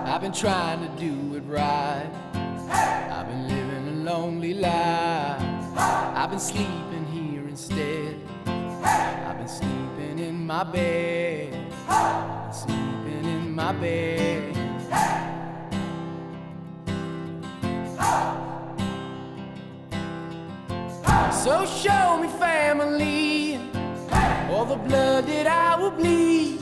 I've been trying to do it right. I've been living a lonely life. I've been sleeping here instead. I've been sleeping in my bed. I've been sleeping in my bed. So show me family, all the blood that I will bleed.